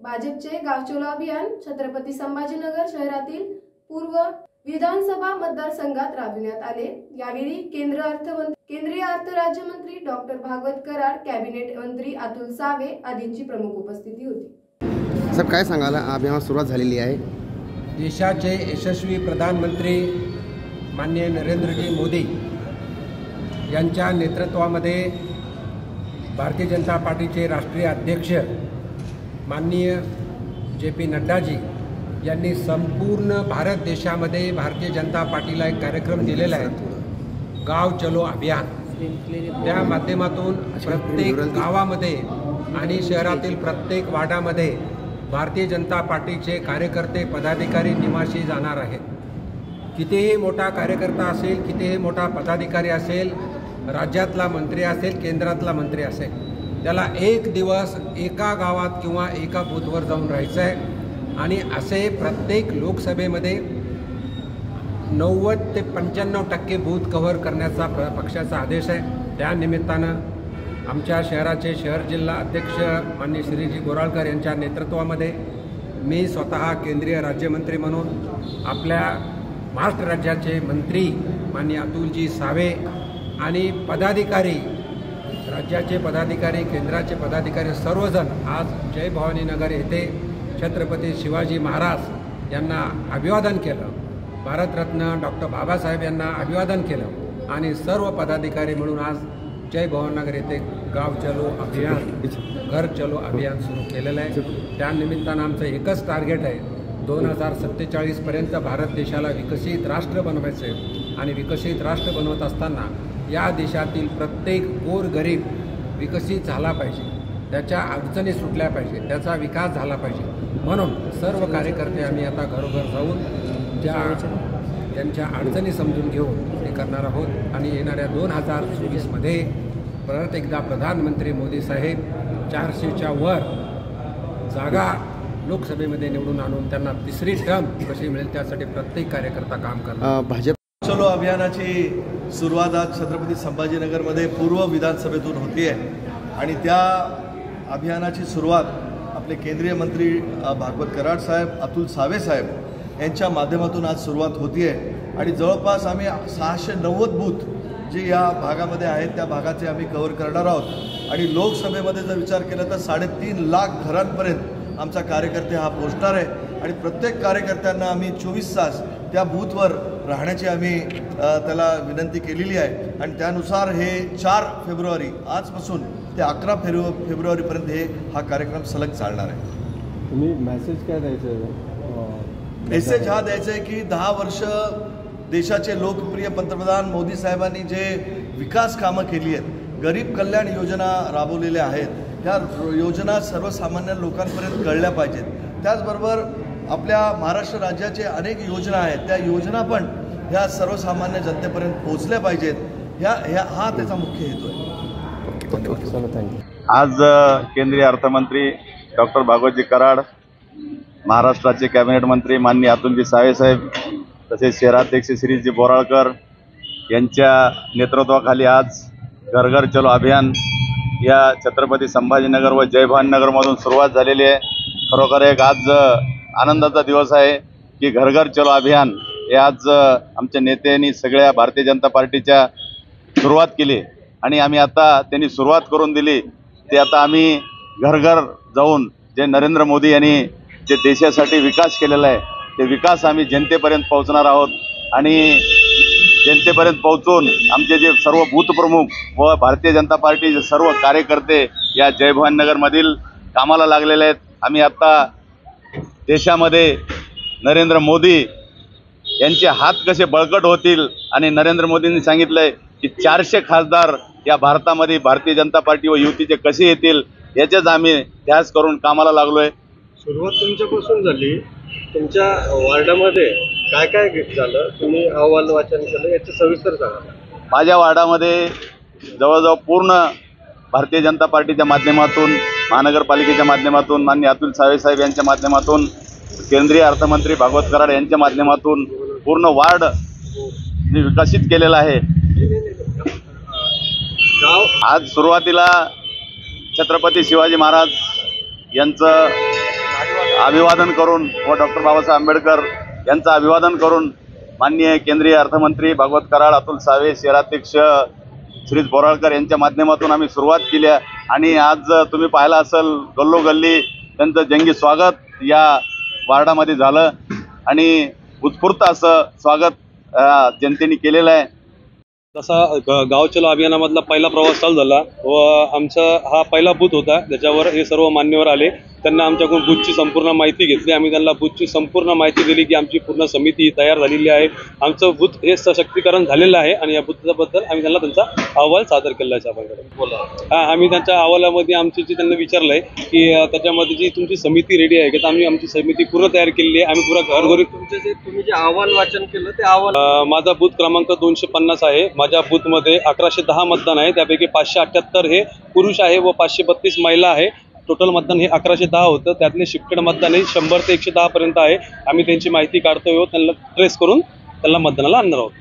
भाजपचे गावचलो अभियान छत्रपती संभाजीनगर शहरातील पूर्व विधानसभा मतदारसंघात राबविण्यात आले। यावेळी केंद्रीय अर्थ राज्यमंत्री डॉक्टर भागवत कराड, कॅबिनेट मंत्री अतुल सावे आदींची प्रमुख उपस्थिती होती। साहेब, काय सांगाल, अभियानाला सुरुवात झालेली आहे। देशाचे यशस्वी प्रधानमंत्री माननीय नरेंद्रजी मोदी यांच्या नेतृत्वामध्ये भारतीय जनता पार्टीचे राष्ट्रीय अध्यक्ष माननीय जे.पी. नड्डाजी यांनी संपूर्ण भारत देशामध्ये भारतीय जनता पार्टीला एक कार्यक्रम दिलेला आहे, गाव चलो अभियान। त्या माध्यमातून प्रत्येक गावामध्ये आणि शहरातील प्रत्येक वार्डामध्ये भारतीय जनता पार्टीचे कार्यकर्ते पदाधिकारी निवासी जाणार आहेत। कितीही मोठा कार्यकर्ता असेल, कितीही मोठा पदाधिकारी असेल, राज्यातला मंत्री असेल, केंद्रातला मंत्री असेल, त्याला एक दिवस एका गावात किंवा एका बूथवर जाऊन राहायचं आहे। आणि असे प्रत्येक लोकसभेमध्ये 90 ते 95% बूथ कव्हर करण्याचा पक्षाचा आदेश आहे। त्या निमित्तानं आमच्या शहराचे शहर जिल्हा अध्यक्ष माननीय श्रीजी गोराळकर यांच्या नेतृत्वामध्ये मी स्वतः केंद्रीय राज्यमंत्री म्हणून आपल्या महाराष्ट्र राज्याचे मंत्री माननीय अतुलजी सावे आणि पदाधिकारी, राज्याचे पदाधिकारी, केंद्राचे पदाधिकारी सर्वजण आज जय भवानी नगर येथे छत्रपती शिवाजी महाराज यांना अभिवादन केलं, भारतरत्न डॉक्टर बाबासाहेब यांना अभिवादन केलं आणि सर्व पदाधिकारी मिळून आज जय भवानीनगर येथे गाव चलो अभियान, घर चलो अभियान सुरू केलेलं आहे। त्यानिमित्तानं आमचं एकच टार्गेट आहे, 2047 पर्यंत भारत देशाला विकसित राष्ट्र बनवायचं आहे। आणि विकसित राष्ट्र बनवत असताना या देशातील प्रत्येक गोरगरीब विकसित झाला पाहिजे, त्याच्या अडचणी सुटल्या पाहिजे, त्याचा विकास झाला पाहिजे। म्हणून सर्व कार्यकर्ते आम्ही आता घरोघर जाऊन त्यांच्या अडचणी समजून घेऊन हे करणार आहोत। आणि येणाऱ्या 2024मध्ये परत एकदा प्रधानमंत्री मोदी साहेब 400च्या वर जागा लोकसभेमध्ये निवडून आणून त्यांना तिसरी टर्म कशी मिळेल त्यासाठी प्रत्येक कार्यकर्ता काम करणार। भाजप चलो अभियानाची सुरुवात आज छत्रपती संभाजीनगरमध्ये पूर्व विधानसभेतून होती आहे आणि त्या अभियानाची सुरुवात आपले केंद्रीय मंत्री भागवत कराड साहेब, अतुल सावे साहेब यांच्या माध्यमातून आज सुरुवात होती आहे। आणि जवळपास आम्ही 690 बूथ जे या भागामध्ये आहेत त्या भागाचे आम्ही कव्हर करणार आहोत। आणि लोकसभेमध्ये जर विचार केला तर 3.5 लाख घरांपर्यंत आमचा कार्यकर्ते हा पोहोचणार आहे। आणि प्रत्येक कार्यकर्त्यांना आम्ही 24 तास त्या बूथवर राहण्याची आम्ही त्याला विनंती केलेली आहे। आणि त्यानुसार हे 4 फेब्रुवारी आजपासून ते 11 फेब्रुवारीपर्यंत हा कार्यक्रम सलग चालणार आहे। तुम्ही मेसेज काय द्यायचं आहे? मेसेज हा द्यायचा आहे की 10 वर्ष देशाचे लोकप्रिय पंतप्रधान मोदी साहेबांनी जे विकास कामं केली आहेत, गरीब कल्याण योजना राबवलेल्या आहेत, त्या योजना सर्वसामान्य लोकांपर्यंत कळल्या पाहिजेत। त्याचबरोबर आपल्या महाराष्ट्र राज्याचे अनेक योजना आहेत, त्या योजना पण ह्या सर्वसामान्य जनतेपर्यंत पोहोचल्या पाहिजेत। हा त्याचा मुख्य हेतू आहे। आज केंद्रीय अर्थमंत्री डॉक्टर भागवतजी कराड, महाराष्ट्राचे कॅबिनेट मंत्री माननीय अतुलजी सावे साहेब, तसेच शहराध्यक्ष श्रीजी बोराळकर यांच्या नेतृत्वाखाली आज घर घर चलो अभियान या छत्रपती संभाजीनगर व जय भवानीनगरमधून सुरुवात झालेली आहे। खरोखर एक आज आनंदाचा दिवस आहे की घर घर चलो अभियान हे आज आमच्या नेत्यांनी सगळ्या भारतीय जनता पार्टीच्या सुरुवात केली आणि आम्ही आता त्यांनी सुरुवात करून दिली ते आता आम्ही घर घर जाऊन जे नरेंद्र मोदी यांनी जे देशासाठी विकास केलेला आहे ते विकास आम्ही जनतेपर्यंत पोहोचणार आहोत। आणि जनतेपर्यंत पोहोचून आमचे जे सर्व बूथ प्रमुख व भारतीय जनता पार्टीचे सर्व कार्यकर्ते या जय भवानीनगरमधील कामाला लागलेले आहेत। आम्ही आता देशामध्ये नरेंद्र मोदी यांचे हात कसे बळकट होतील आणि नरेंद्र मोदींनी सांगितलंय की 400 खासदार या भारतामध्ये भारतीय जनता पार्टी व युतीचे कसे येतील याचेच आम्ही ध्यास करून कामाला लागलोय। सुरुवात तुमच्यापासून झाली, तुमच्या वार्डामध्ये काय काय झालं, तुम्ही अहवाल वाचन केलं याचं सविस्तर सांगा। माझ्या वार्डामध्ये जवळजवळ पूर्ण भारतीय जनता पार्टीच्या माध्यमातून, महानगरपालिकेच्या माध्यमातून, माननीय अतुल सावे साहेब यांच्या माध्यमातून, केंद्रीय अर्थमंत्री भागवत कराड यांच्या माध्यमातून पूर्ण वार्ड विकसित केलेला आहे। आज सुरुवातीला छत्रपती शिवाजी महाराज यांचं अभिवादन करून व डॉक्टर बाबासाहेब आंबेडकर यांचं अभिवादन करून माननीय केंद्रीय अर्थमंत्री भागवत कराड, अतुल सावे, शहराध्यक्ष श्री बोराळकर यांच्या माध्यमातून आम्ही सुरुवात केली आहे. आणि आज तुम्ही पाहिलं असेल गल्लोगल्ली त्यांचं जंगी स्वागत या वार्डामध्ये झालं आणि उत्स्फूर्त असं स्वागत जनतेने केलेलं आहे. तसा गाव चलो अभियानामधला पहिला प्रवास चालू झाला व आमचा हा पहिला बूथ होता, ज्याच्यावर हे सर्व मान्यवर आले. त्यांना आमच्याकडून बूथची संपूर्ण माहिती घेतली. आम्ही त्यांना बूथची संपूर्ण माहिती दिली की आमची पूर्ण समिती तयार झालेली आहे, आमचं बूथ हे सशक्तीकरण झालेलं आहे आणि या बूथबद्दल आम्ही त्यांचा अहवाल सादर केला आहे साहेबांकडे. आम्ही त्यांच्या अहवालामध्ये आमची जे त्यांना विचारलं आहे की त्याच्यामध्ये जी तुमची समिती रेडी आहे का, आम्ही आमची समिती पूर्ण तयार केलेली आहे. आम्ही पुरा घरोघरी तुम्ही जे अहवाल वाचन केलं ते अहवाल माझा बूथ क्रमांक 250 आहे. माझ्या बूथमध्ये 1110 मतदान आहे, त्यापैकी 578 हे पुरुष आहे व 532 महिला आहे. टोटल मतदान हे 1110 होतं. त्यातले शिफ्टेड मतदान हे 100 ते 110 पर्यंत आहे. आम्ही त्यांची माहिती काढतोय व त्यांना ट्रेस करून त्यांना मतदानाला आणणार आहोत.